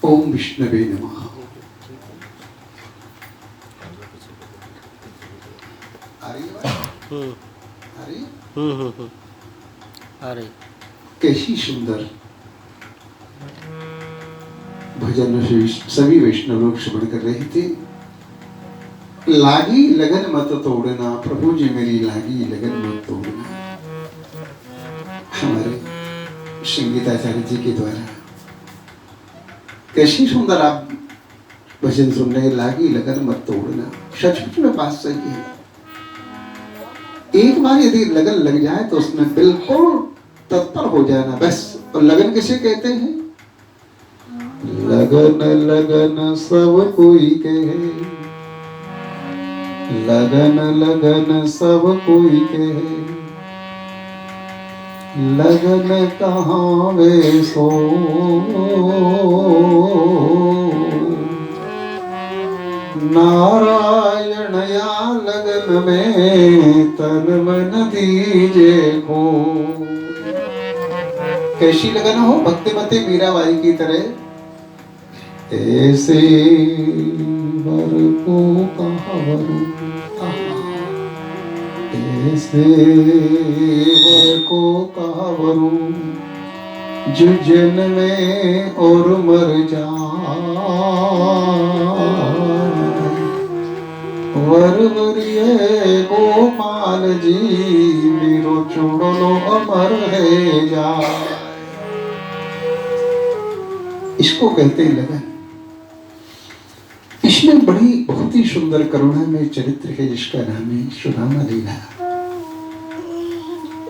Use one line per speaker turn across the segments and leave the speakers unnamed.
ओम विष्णवे नमः।
अरे
कैसी सुंदर भजन सभी वैष्णव लोग श्रवण कर रहे थे। लागी लगन मत तोड़ना, प्रभु जी मेरी लागी लगन मत तोड़ना। हमारे संगीताचार्य जी के द्वारा कैसी सुंदर आप भजन सुन रहे, लागी लगन मत तोड़ना। सचमुच में बात सही है। एक बार यदि लगन लग जाए तो उसमें बिल्कुल तत्पर हो जाना बस। और लगन किसे कहते हैं? लगन लगन सब कोई कहे, लगन लगन सब कोई कहे, लगन कहाँ वे सो। नारायण या लगन में तन मन दीजे को। कैसी लगन हो? भक्तिमती मीराबाई की तरह। ऐसे वर को कहाँ वरूं, ऐसे वर को कहाँ वरूं, जो जन्मे और मर जाए। वरवरिये गोपाल जी, मेरो चुड़लो अमर है जाए। इसको कहते हैं लगन। इस इसमें बड़ी बहुत ही सुंदर करुणा में चरित्र है जिसका नाम है सुदामा लीला।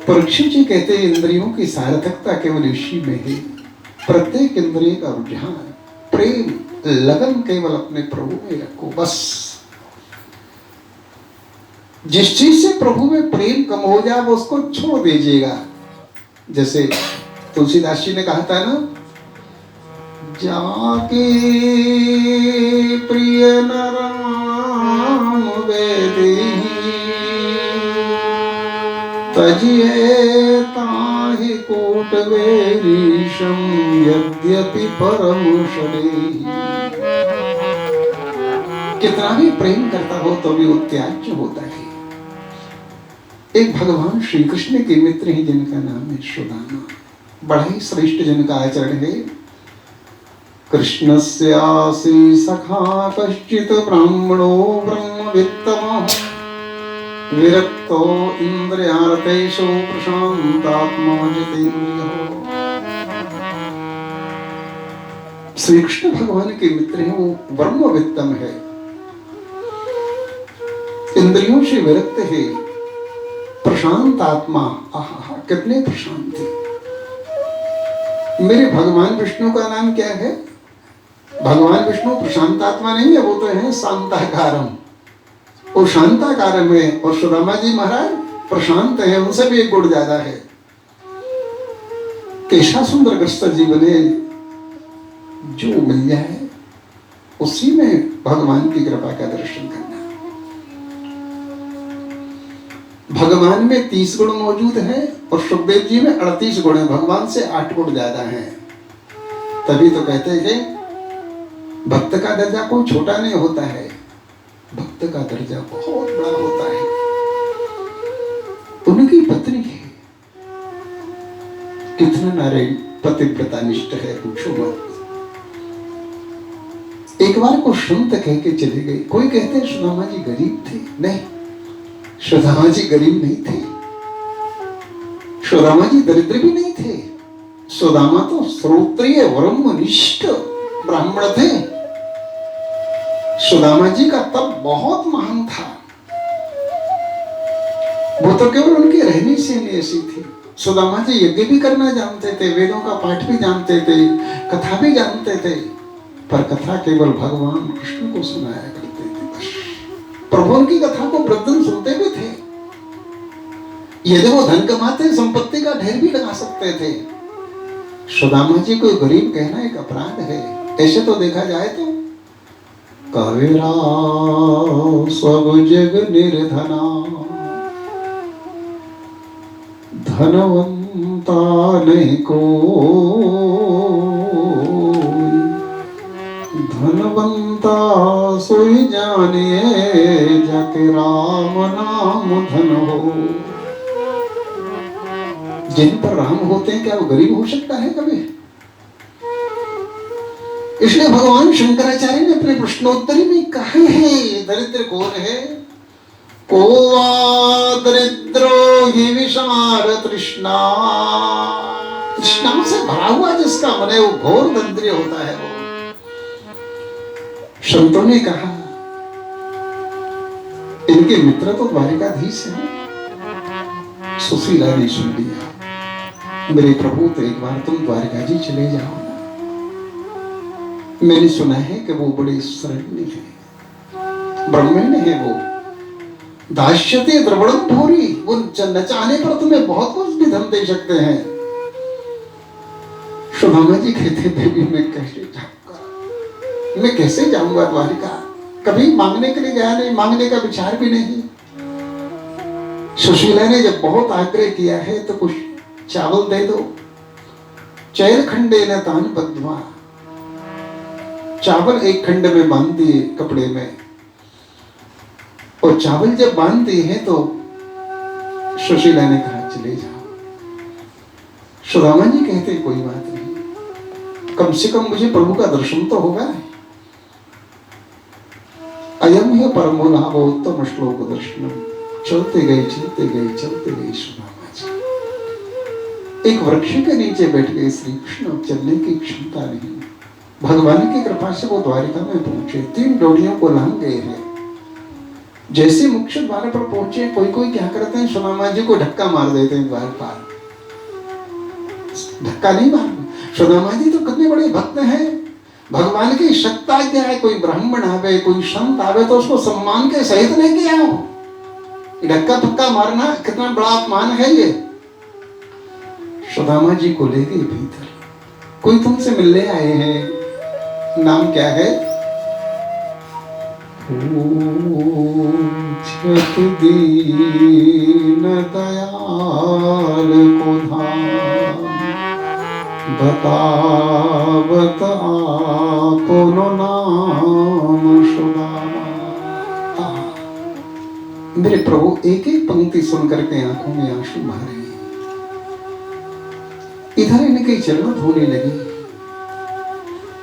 परीक्षित जी कहते हैं इंद्रियों की सार्थकता केवल इसी में है, प्रत्येक इंद्रिय का रुझान प्रेम लगन केवल अपने प्रभु में रखो बस। जिस चीज से प्रभु में प्रेम कम हो जाए वो उसको छोड़ दीजिएगा। जैसे तुलसीदास जी ने कहा था ना, जाके प्रिय न राम वेदी तजिए ताहि कोट वेरीशम यद्यपि परम शरीर। कितना भी प्रेम करता हो तो भी वो त्याज्य होता है। एक भगवान श्री कृष्ण के मित्र हैं जिनका नाम है सुदामा, बड़ा ही श्रेष्ठ जिनका आचरण है। कृष्णस्यासि सखा कश्चित् ब्राह्मणो ब्रह्मवित्तमः विरक्तो इंद्रियार्थेषु प्रशांतात्मा जितेन्द्रियः। श्री कृष्ण भगवान के मित्र हैं, वो ब्रह्मवित्तम है, इंद्रियों से विरक्त है, प्रशांत आत्मा। आहा कितने प्रशांत थे। मेरे भगवान विष्णु का नाम क्या है? भगवान विष्णु प्रशांत आत्मा नहीं है, वो तो है शांताकारम। वो शांताकारम है और सुदामा जी महाराज प्रशांत है, उनसे भी एक गुण ज्यादा है। कैसा सुंदर ग्रस्त जीवन है, जो मिल जाए उसी में भगवान की कृपा का दर्शन करना। भगवान में 30 गुण मौजूद है और सुखदेव जी में 38 गुण है, भगवान से 8 गुण ज्यादा है। तभी तो कहते हैं भक्त का दर्जा कोई छोटा नहीं होता है, भक्त का दर्जा बहुत बड़ा होता है। उनकी पत्नी है, कितना नारायण पतिव्रता निष्ठ है, पूछो मत। एक बार को संत कह के चले गए। कोई कहते हैं सुदामा जी गरीब थे, नहीं, सुदामा जी गरीब नहीं थे, सुदामा जी दरिद्र भी नहीं थे। सुदामा तो श्रोत्रिय ब्रह्मनिष्ठ ब्राह्मण थे। सुदामा जी का तप बहुत महान था, वो तो केवल उनकी रहनी सहनी ऐसी थी। सुदामा जी यज्ञ भी करना जानते थे, वेदों का पाठ भी जानते थे, कथा भी जानते थे, पर कथा केवल भगवान कृष्ण को सुनाया करते थे बस। प्रभु उनकी कथा को प्रतिदिन सुनते भी थे। यदि वो धन कमाते संपत्ति का ढेर भी लगा सकते थे। सुदामा जी को गरीब कहना एक अपराध है। ऐसे तो देखा जाए तो कविरा सब जग निर्धना धनवंता नहीं को, धनवंता सोई जाने जाके राम नाम धन हो। जिन पर राम होते हैं क्या वो गरीब हो सकता है कभी? इसलिए भगवान शंकराचार्य ने अपने प्रश्नोत्तरी में कहा है दरिद्र कौन है? कोवा दरिद्रो ही विशार तृष्णा, तृष्णा से भरा हुआ जिसका मन है वो घोर दरिद्र होता है। वो संतों ने कहा इनके मित्र तो द्वारिकाधीश हैं। सुशीला ने सुन लिया, मेरे प्रभु तो एक बार तुम द्वारिका जी चले जाओ। मैंने सुना है कि वो बड़े शरण्य है, ब्राह्मण है, वो दास्यते द्रवणम भूरि, वो न चाहने पर तुम्हें बहुत कुछ भी धन दे सकते हैं। सुदामा जी कहते देवी मैं कैसे जाऊंगा, मैं कैसे जाऊंगा द्वारिका? कभी मांगने के लिए गया नहीं, मांगने का विचार भी नहीं। सुशीला ने जब बहुत आग्रह किया है तो कुछ चावल दे दो। चैर खंडे न तान बद्ध्वा, चावल एक खंड में बांध दिए कपड़े में, और चावल जब बांध दिए हैं तो सुशीला ने कहा चले जाओ। सुदामा जी कहते कोई बात नहीं, कम से कम मुझे प्रभु का दर्शन तो होगा। अयम है परमो लाभो उत्तम श्लोक दर्शनम। चलते गए चलते गए चलते गए सुदामा जी एक वृक्ष के नीचे बैठ गए। श्री कृष्ण चलने की क्षमता नहीं, भगवान की कृपा से वो द्वारिका में पहुंचे, 3 डोलियों को लांग गए हैं। जैसे मुख्य द्वार पर पहुंचे, कोई कोई क्या करते हैं, सुदामा जी को धक्का मार देते हैं द्वार पर। धक्का नहीं मार, सुदामा जी तो कितने बड़े भक्त हैं, भगवान की सत्ता क्या है, कोई ब्राह्मण आवे, कोई संत आवे तो उसको सम्मान के सहित लेके आओ। धक्का धक्का मारना कितना बड़ा अपमान है ये। सुदामा जी को ले गए भीतर। कोई तुमसे मिलने आए हैं, नाम क्या है? पूछत दीन दयाल को धाम, बतावत आपनो नाम सुदामा। मेरे प्रभु एक एक पंक्ति सुन करके आंखों में आंसू भरे। इधर इनके चरण धोने लगी।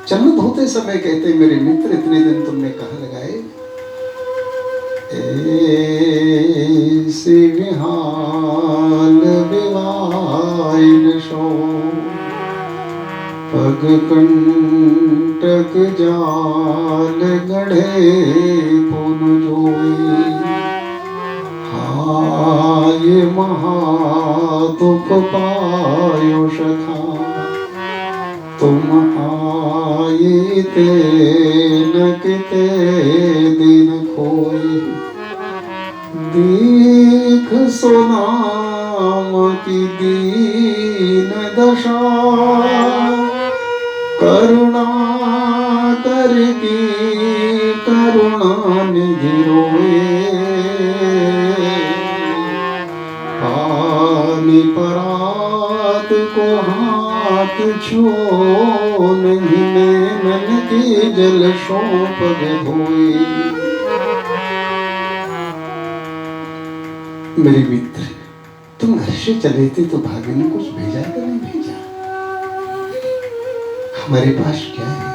चरण धोते समय कहते, मेरे मित्र इतने दिन तुमने कहाँ लगाए? ऐसे विहाल विवाइन शो, पग कंटक जाल गढ़े पुन जोई। हाय महादुख पायो सखा, तुम आए ते न किते दिन खोई। देख सुनाम की दीन दशा, करुणा कर की करुणा निधि रोए। हानि परात को हाथ छो नहीं, नैनन के जल सौंप धोए। मेरे मित्र, तुम घर से चले थे तो भाभी ने कुछ भेजा कि नहीं भेजा? हमारे पास क्या है?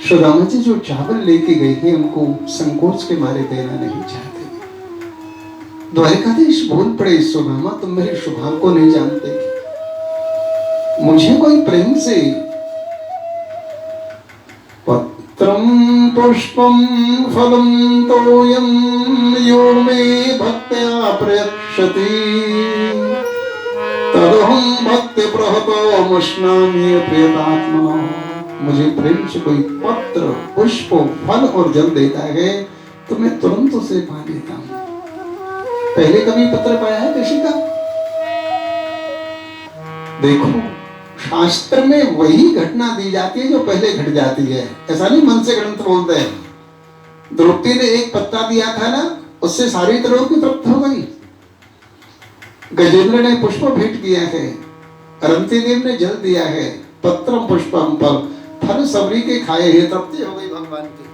सुदामा जी जो चावल लेके गए थे, उनको संकोच के मारे देना नहीं चाहते। द्वारिकाधीश बोल पड़े, सुदामा तुम मेरे स्वभाव को नहीं जानते। मुझे कोई प्रेम से पत्रम पुष्पम फलम तोयम यो मे भक्त्या प्रयक्षति, तदहं भक्ति प्रहतो मुष्णामि प्रियतात्मा। मुझे प्रेम से कोई पत्र पुष्प फल और जल देता है तो मैं तुरंत उसे पा लेता हूं। पहले कभी पत्र पाया है किसी का? देखो, शास्त्र में वही घटना दी जाती है जो पहले घट जाती है। ऐसा नहीं मन से ग्रंथ बोलते हैं। द्रौपदी ने एक पत्ता दिया था ना, उससे सारी तरह की तृप्त हो गई। गजेंद्र ने पुष्प भेंट किया है, अरंती देव ने जल दिया है, पत्रम पुष्पम फल, फल सबरी के खाए हैं, तृप्ति हो गई भगवान की।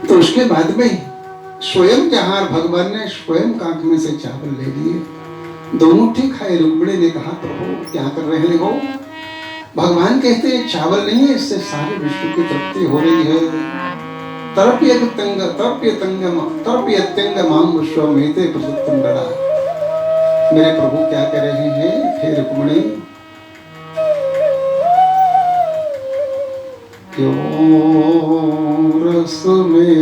तो उसके बाद में स्वयं जहां भगवान ने स्वयं कांख में से चावल ले लिए, दोनों ठीक खाए। रुक्मिणी ने कहा, प्रभु क्या कर रहे हो? भगवान कहते हैं चावल नहीं है, इससे सारे विश्व की तृप्ति हो रही है। तर्प्यत्यंग माम विश्वमेते प्रसुप्तंडरा। मेरे प्रभु क्या कह रहे हैं? हे रुक्मिणी, क्यों रस में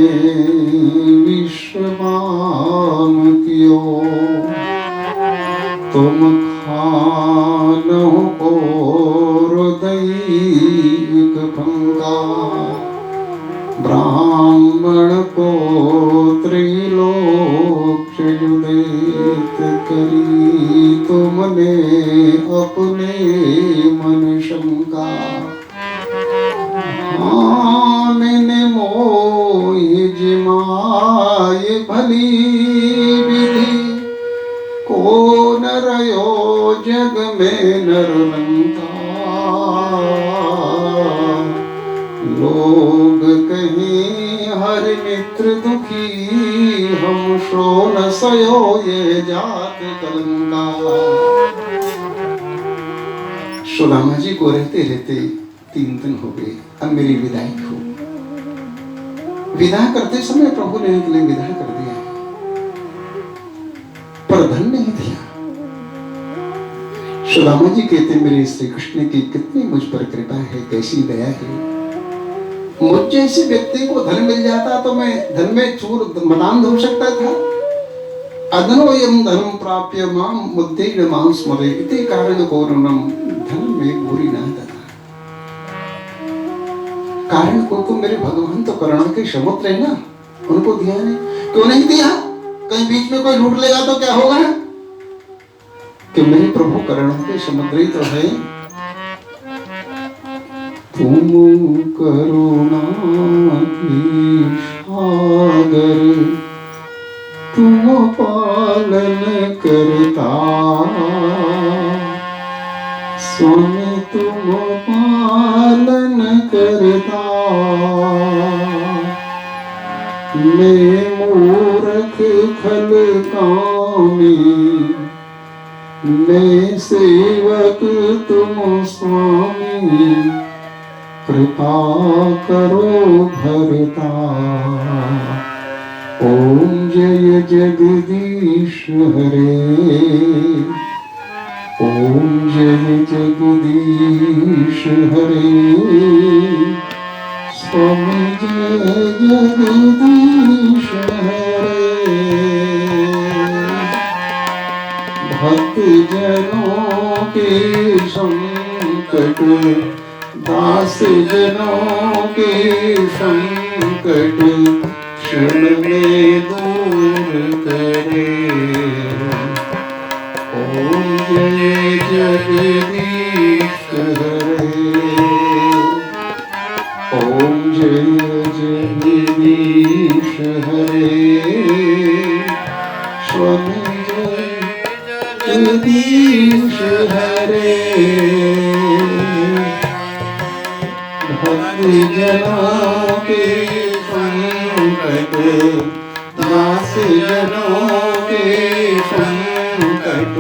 विश्वाम कियो, तुम खानो और दैविक भंगा। ब्राह्मण को त्रिलोक युदित करी, तुमने अपने मन शंका। मैंने मोहि जिमाय भली विधि, को न रयो जग में नरलंका। लोग कहीं हर मित्र दुखी, हम सो न सयो ये जात कलंका। सुदामा जी को रहते रहते 3 दिन हो गए। अब मेरी विदाई हो। विदा करते समय प्रभु ने इनके लिए विदा कर दिया, पर धन नहीं दिया। सुदामा जी कहते मेरे श्री कृष्ण की कितनी मुझ पर कृपा है, कैसी दया है। मुझ जैसे व्यक्ति को धन मिल जाता तो मैं धन में चूर मदान हो सकता था। अधनोयम धनम प्राप्य माम मुद्देन मां स्मरे इति कारण कोरणम, धन में बुरी ना दता। कारण को तो मेरे भगवान तो करुणा के समुद्र है ना, उनको दिया नहीं, क्यों नहीं दिया? कहीं बीच में कोई लूट लेगा तो क्या होगा? कि मेरे प्रभु करुणा के समुद्र ही तो है। तुम करुणा की सागर, तुम पालन करता, स्वामी तुम पालन करता। मैं मूर्ख खल कामी, मैं सेवक तुम स्वामी, कृपा करो भरता। ओम जय जगदीश हरे, ओम जय जगदीश हरे, स्वामी जय जगदीश हरे। भक्त जनों के संकट, दास जनों के संकट, क्षण में दूर करे। ओम जय जगदीश हरे, ओम जय जगदीश हरे, स्वामी जय जगदीश हरे। भक्त जनों के संकट, दास जनों के संकट,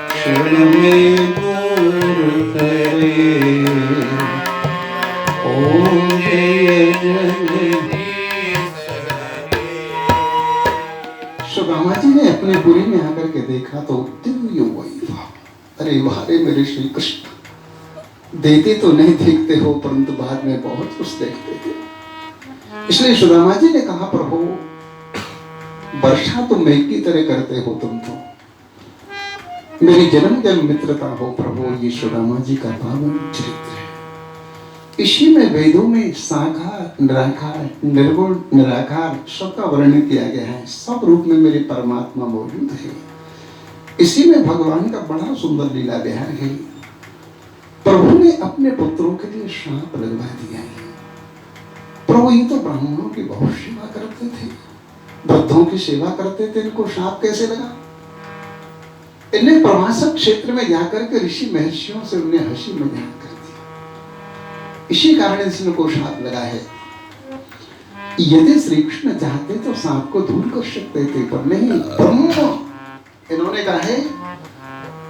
क्षण में दूर करे। ओम जय जगदीश हरे। सुदामा जी ने अपने पुरी में आकर के देखा तो दिव्य वही था। अरे वारे मेरे श्री कृष्ण, देते तो नहीं देखते हो परंतु बाद में बहुत कुछ देखते थे। इसलिए सुदामा जी ने कहा प्रभु वर्षा तो मेघ की तरह करते हो तुम तो, मेरी जन्म जन्म मित्रता हो प्रभु। ये सुदामा जी का पावन चरित्र है। इसी में वेदों में साकार निराकार निर्गुण निराकार सबका वर्णन किया गया है। सब रूप में मेरे परमात्मा मौजूद है। इसी में भगवान का बड़ा सुंदर लीला विहार है। प्रभु ने अपने पुत्रों के लिए श्राप लगवा दिया है। प्रभु ये तो ब्राह्मणों की बहुत सेवा करते थे, वृद्धों की सेवा करते थे, इनको श्राप कैसे लगा? इन्हें प्रवासक क्षेत्र में जाकर के ऋषि महर्षियों से उन्हें हंसी मजाक कर दिया। इसी कारण इनको श्राप लगा है। यदि श्री कृष्ण चाहते तो सांप को दूर कर सकते थे, पर नहीं। ब्रह्म इन्होंने कहा है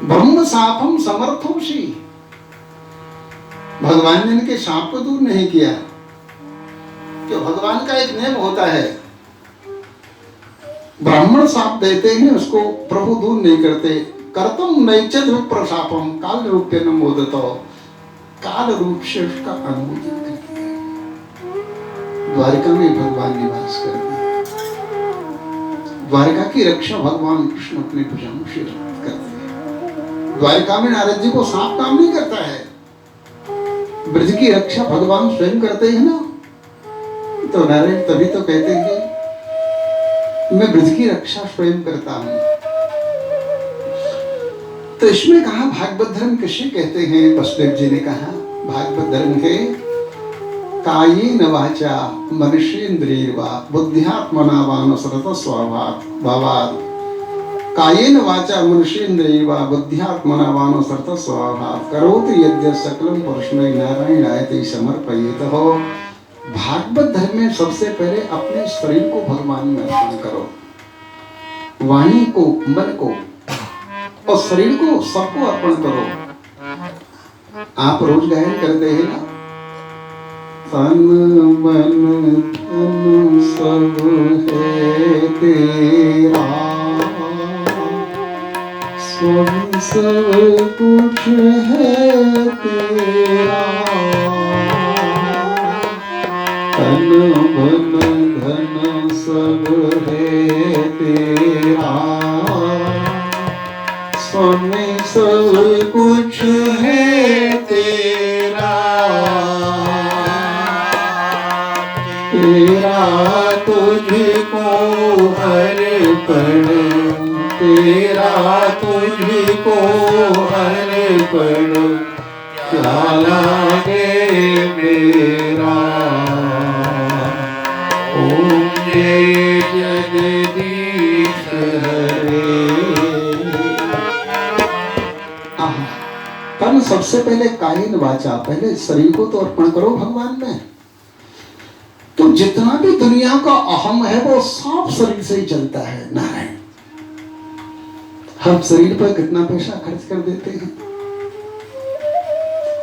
ब्रह्म सापम समर्थोषि। भगवान ने इनके सांप को दूर नहीं किया। तो भगवान का एक नियम होता है, ब्राह्मण सांप देते हैं उसको प्रभु दूर नहीं करते। कर्तम नैचद प्रशापम काल रूप्य न मोदतो, काल रूप से उसका अनुमोदन करते हैं। द्वारिका में भगवान निवास करते हैं। द्वारिका की रक्षा भगवान कृष्ण अपने भुजाओं से करते हैं। द्वारिका में नारद जी को सांप काम नहीं करता है। ब्रज की रक्षा भगवान स्वयं करते हैं ना, तो नारायण तभी तो कहते हैं मैं ब्रज की रक्षा स्वयं करता हूं। तो इसमें कहा भागवत धर्म किसे कहते हैं? वसुदेव जी ने कहा भागवत धर्म है कायेन वाचा मनुष्येन्द्रियर्वा बुद्ध्यात्मना वानुसरत स्वभावात्। कायेन वाचा मनुष्येन्द्रियर्वा बुद्ध्यात्मना वानुसरत स्वभावात् करोति यद्य सकलं परस्मै नारायणाय समर्पयेत। हो भागवत धर्म में सबसे पहले अपने शरीर को भगवान में अर्पण करो, वाणी को, मन को और शरीर को सबको अर्पण करो। आप रोज गायन करते हैं ना, तन मन धन सब है तेरा, स्वामी सब कुछ है तेरा, तन मन धन सब है तेरा, स्वामी सब कुछ है तेरा, तेरा तुझको अर्पण, तेरा तुझको अर्पण, क्या लागे मेरा, ओम जय जगदीश हरे। तन सबसे पहले कायन वाचा, पहले शरीर को तो अर्पण करो भगवान में। तो जितना भी दुनिया का अहम है वो सब शरीर से ही चलता है नारायण। हम शरीर पर कितना पैसा खर्च कर देते हैं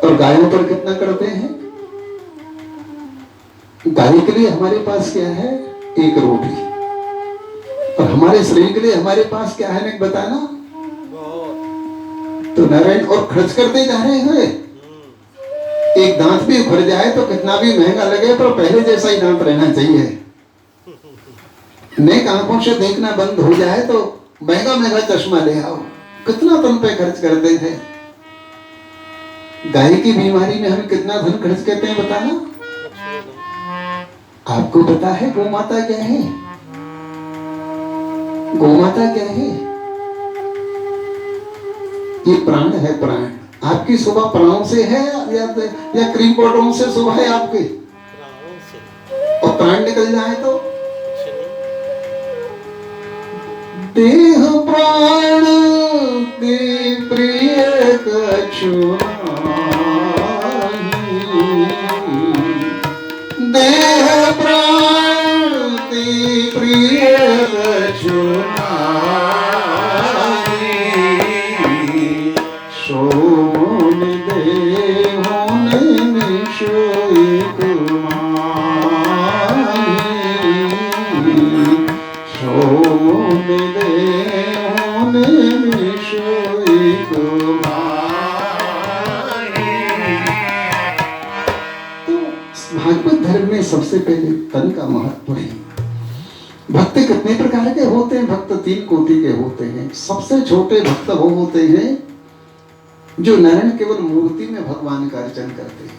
और गायों पर कितना करते हैं। गाय के लिए हमारे पास क्या है, एक रोटी, और हमारे शरीर के लिए हमारे पास क्या है ना बताना। तो नारायण और खर्च करते जा रहे हैं। एक दांत भी उखड़ जाए तो कितना भी महंगा लगे पर पहले जैसा ही दांत रहना चाहिए। नेक आंखों से देखना बंद हो जाए तो महंगा महंगा चश्मा ले आओ, कितना तुम पे खर्च करते हैं। गाय की बीमारी में हम कितना धन खर्च करते हैं बताना। आपको पता है गौ माता क्या है? गौ माता क्या है? ये प्राण है, प्राण। आपकी सुबह प्राणों से है या क्रीम पाउडरों से सुबह है आपके? और प्राण निकल जाए तो देह प्राण दे प्रिय कछु नाही, देह प्राण दे प्रिय कछु भागवत धर्म में सबसे पहले तन का महत्व है। भक्त कितने प्रकार के होते हैं? भक्त 3 कोटि के होते हैं। सबसे छोटे भक्त वो होते हैं जो नारायण केवल मूर्ति में भगवान का अर्चन करते हैं।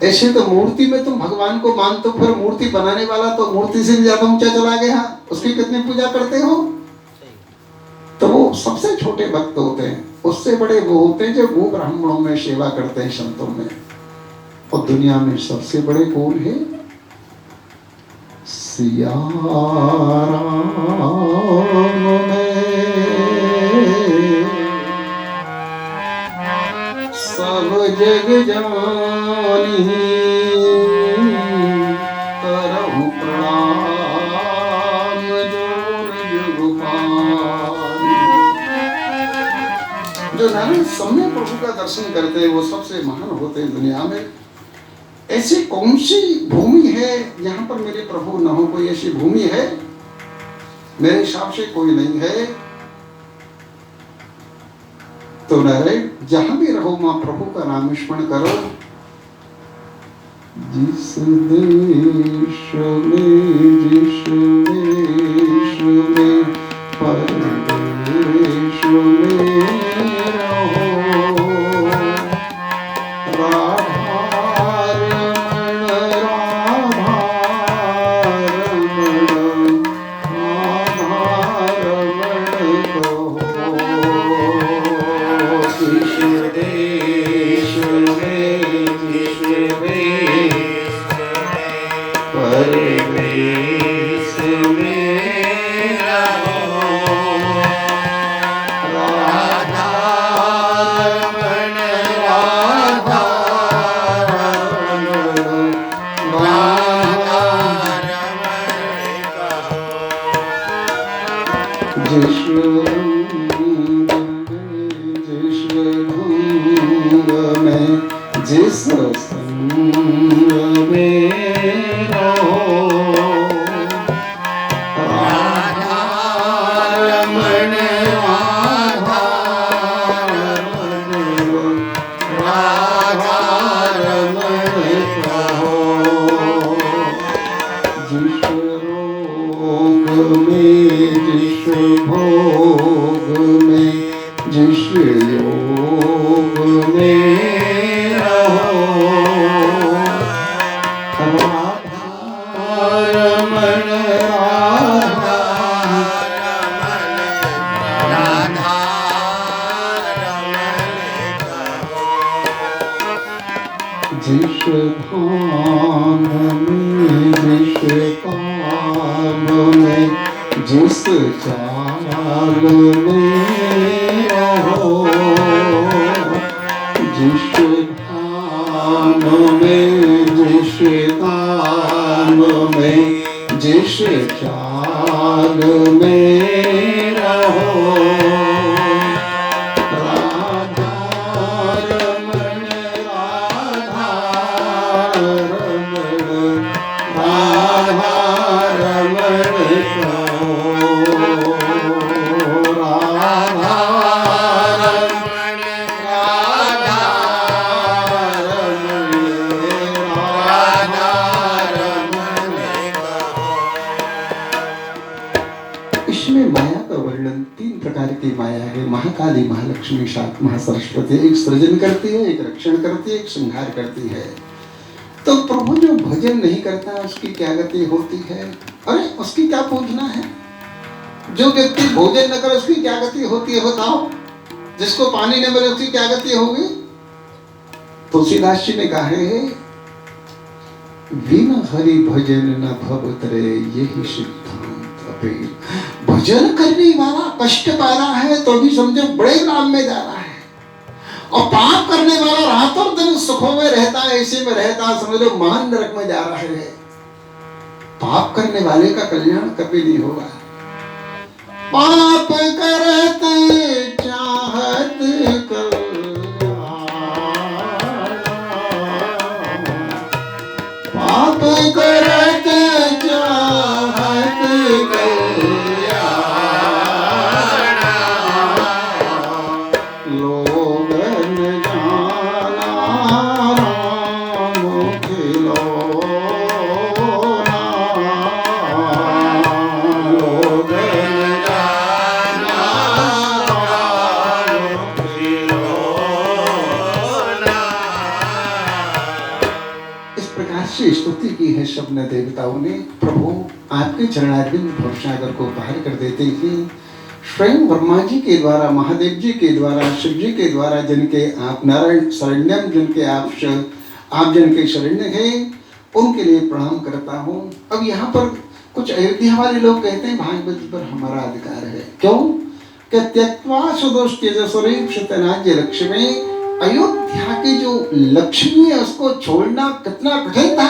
ऐसे तो मूर्ति में तुम भगवान को मानते हो, फिर मूर्ति बनाने वाला तो मूर्ति से ज्यादा ऊंचा चला गया, उसकी कितनी पूजा करते हो। तो वो सबसे छोटे भक्त होते हैं। उससे बड़े वो होते हैं जो गो ब्राह्मणों में सेवा करते हैं, संतों में। और दुनिया में सबसे बड़े कौन है? सिया राम में सब जग जानी, करहु प्रणाम जोर जुग पानी। जो नारायण समय प्रभु का दर्शन करते हैं वो सबसे महान होते हैं दुनिया में। ऐसी कौन सी भूमि है जहां पर मेरे प्रभु न हो? कोई ऐसी भूमि है? मेरे हिसाब से कोई नहीं है। तो नारायण जहां भी रहो मां प्रभु का नाम स्मरण करो। जिस देश में जिस देश में परदेश में रहो, जिस संग में रहो, राधा रमण जिस रोग में, जिस भोग में, जिस योग में रहो, रमण जिस धाम में, जिस काम में, जिस चाल में रहो, जिस धाम में, जिस काम में, जिस चाल में रहो, महाकाली, महालक्ष्मी, महासरस्वती, एक सृजन करती है, एक रक्षण करती है, एक संहार करती है। तो प्रभु जो भजन नहीं करता उसकी क्या गति होती है? अरे उसकी क्या पूछना है? जो व्यक्ति भोजन न करे उसकी क्या गति होती है बताओ? जिसको पानी न मिले उसकी क्या गति होगी? तुलसीदास जी ने कहा है, बिन हरि भजन न भव तरे, यही सिद्धांत। भजन करने वाला कष्ट पा रहा है तो भी समझो बड़े लाभ में जा रहा है, और पाप करने वाला रात और दिन सुखों में रहता है, इसी में रहता है, समझ लो महान नरक में जा रहा है। पाप करने वाले का कल्याण कभी नहीं होगा। पाप करते चाहत पाप करते चाहत स्तुति की है सबने देवताओं ने। प्रभु आपके चरणारविंद भवसागर को पार कर देते हैं। स्वयं ब्रह्मा जी के द्वारा, महादेव जी के द्वारा, शिव जी के द्वारा जिनके आप नारायण शरण्यम, जिनके आप जिनके शरण्य हैं, उनके लिए प्रणाम करता हूँ। अब यहाँ पर कुछ अयोध्या वाले लोग कहते हैं भागवत पर हमारा अधिकार है। क्यों? कि त्यक्त्वा सुदोष तेजस्वरूप शतनाज्य लक्ष्मी, अयोध्या की जो लक्ष्मी है उसको छोड़ना कितना कठिन था,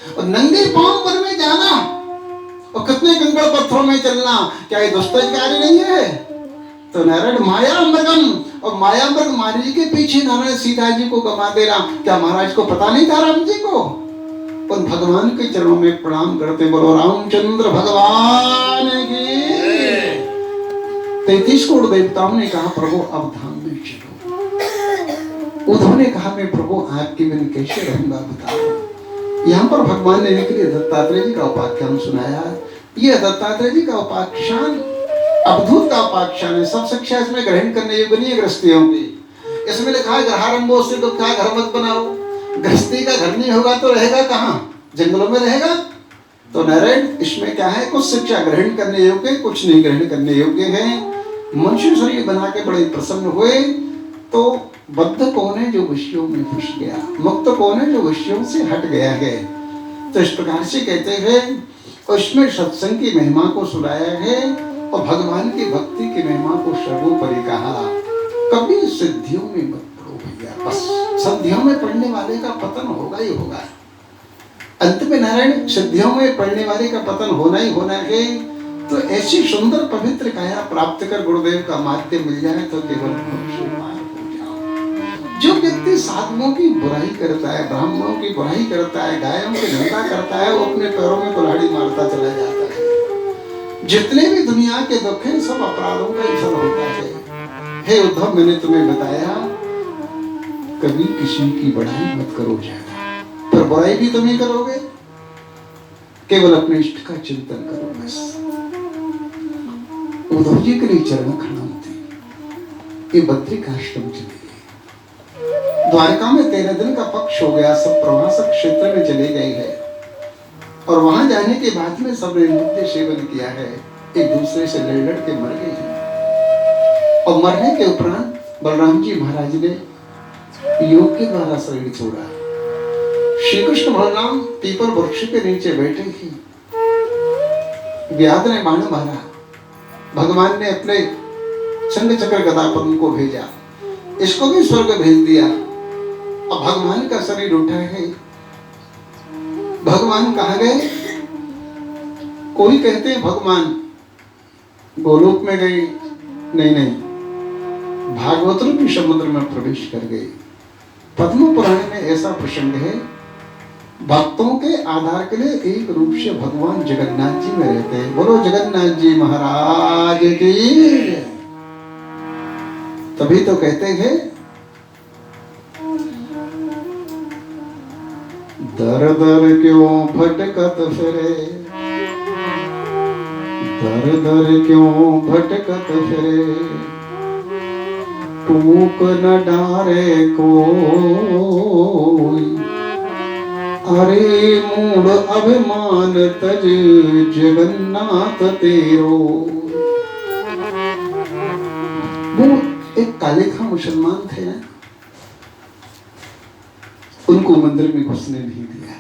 और नंगे पांव वन में जाना और कितने कंकड़ पत्थरों में चलना, क्या ये दुष्टकारी नहीं है? तो नारायण माया मृगम, और माया मृग मारी के पीछे नारायण सीता जी को गवा देना, क्या महाराज को पता नहीं था राम जी को? उन भगवान के चरणों में प्रणाम करते बोलो रामचंद्र भगवान की। 33 करोड़ देवताओं ने कहा प्रभु अब धाम में चलो। उद्धव ने कहा मैं प्रभु आपके बिन कैसे रहूंगा बताओ। यहाँ पर भगवान ने निकले दत्तात्रेय जी का उपाख्यान सुनाया। ये दत्तात्रेय जी का उपाख्यान अवधूत का उपाख्यान है। सब शिक्षा इसमें ग्रहण करने योग्य नहीं है गृहस्थियों की। इसमें लिखा है ग्रहारंभो से दुख का घर मत बनाओ। गृहस्थी का घर नहीं होगा तो रहेगा कहाँ? जंगलों में रहेगा। तो नारायण इसमें क्या है, कुछ शिक्षा ग्रहण करने योग्य, कुछ नहीं ग्रहण करने योग्य है। मनुष्य शरीर बना के बड़े प्रसन्न हुए तो बद्ध कौन है जो विषयों में फंस गया, मुक्त कौन है जो विषयों से हट गया है। तो इस प्रकार से कहते हैं उसमें सत्संग की महिमा को सुनाया है और भगवान की भक्ति की महिमा को सर्वोपरि कहा। कभी सिद्धियों में मत पड़ो भैया, बस सिद्धियों में पढ़ने वाले का पतन होगा ही होगा। अंत में नारायण सिद्धियों में पढ़ने वाले का पतन होना ही होना है। तो ऐसी सुंदर पवित्र काया प्राप्त कर गुरुदेव का माध्यम मिल जाए तो केवल जो व्यक्ति साधुओं की बुराई करता है, ब्राह्मणों की बुराई करता है, गायों की निंदा करता है, वो अपने पैरों में कुल्हाड़ी मारता चला जाता है। जितने भी दुनिया के दुख हैं सब अपराधों का ही फल होता है। हे उद्धव मैंने तुम्हें बताया कभी किसी की बड़ाई मत करो ज्यादा, पर बुराई भी तुम ही करोगे। केवल अपने इष्ट का चिंतन करो बस। उद्धव जी के लिए चरण खड़ा होते ये बद्रिकाश्रम चले गए। द्वारका में 13 दिन का पक्ष हो गया, सब प्रवासक क्षेत्र में चले गए हैं और वहां जाने के बाद में सबने नित्य सेवन किया है, एक दूसरे से लड़ के मर गए हैं। और मरने के उपरांत बलराम जी महाराज ने योग के द्वारा शरीर छोड़ा। श्री कृष्ण बलराम पीपल वृक्ष के नीचे बैठे ही व्याध ने बाण मारा, भगवान ने अपने चंड चक्र गदा पर उनको भेजा, इसको भी स्वर्ग भेज दिया। अब भगवान का शरीर उठा है, भगवान कहाँ गए? कोई कहते हैं भगवान गोलोक में गए, नहीं, भागवत रूपी समुद्र में प्रवेश कर गए। पद्म पुराण में ऐसा प्रसंग है, भक्तों के आधार के लिए एक रूप से भगवान जगन्नाथ जी में रहते हैं। बोलो जगन्नाथ जी महाराज की। तभी तो कहते हैं दर दर क्यों भटकत फिरे, दर दर क्यों भटकत फिरे, टूक न डारे कोई, अरे मूड अभिमान तज जगन्नाथ तेरो। वो एक काले खा मुसलमान थे ना, उनको मंदिर में घुसने नहीं दिया।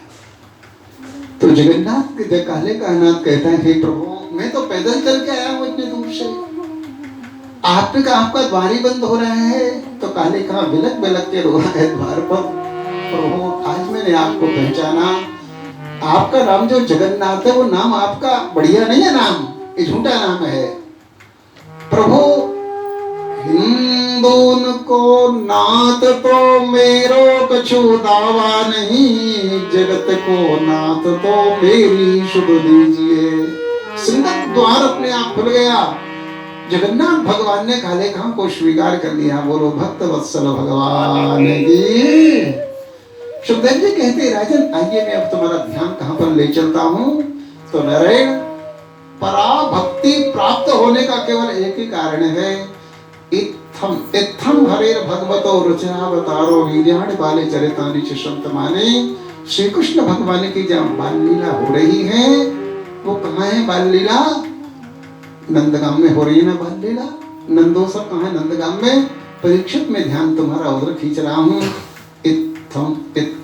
तो जगन्नाथ के काले का नाथ कहता है, हे प्रभु मैं तो पैदल चल के आया हूं इतने दूर से, आपने कहा आपका द्वार ही बंद हो रहा है। तो काले कहा बिलक बिलक के रो रहा है द्वार पर, प्रभु आज मैंने आपको पहचाना, आपका नाम जो जगन्नाथ है वो नाम आपका बढ़िया नहीं है, नाम ये झूठा नाम है। प्रभु हिंदून को नाथ तो मेरो कछु दावा नहीं, जगत को नाथ तो मेरी शुभ दीजिए। सिंगत द्वार अपने आप खुल गया, जगन्नाथ भगवान ने काले खां को स्वीकार कर लिया। बोलो भक्त वत्सल भगवान की। सुखदेव जी कहते राजन आइए मैं अब तुम्हारा ध्यान कहां पर ले चलता हूं। तो नारायण पराभक्ति प्राप्त होने का केवल एक ही कारण है, इत्थम इत्थम हरेर भगवतो रुचावतारो वीर्याणि बाले चरितानि च संतमाने। श्री कृष्ण भगवान की जब बाल लीला हो रही है, वो कहाँ है बाल लीला? नंदगाम में हो रही है ना बाल लीला। नंदो सब कहाँ है? नंदगाम में। परीक्षित में ध्यान तुम्हारा उधर खींच रहा हूं। इत्थम इत्थम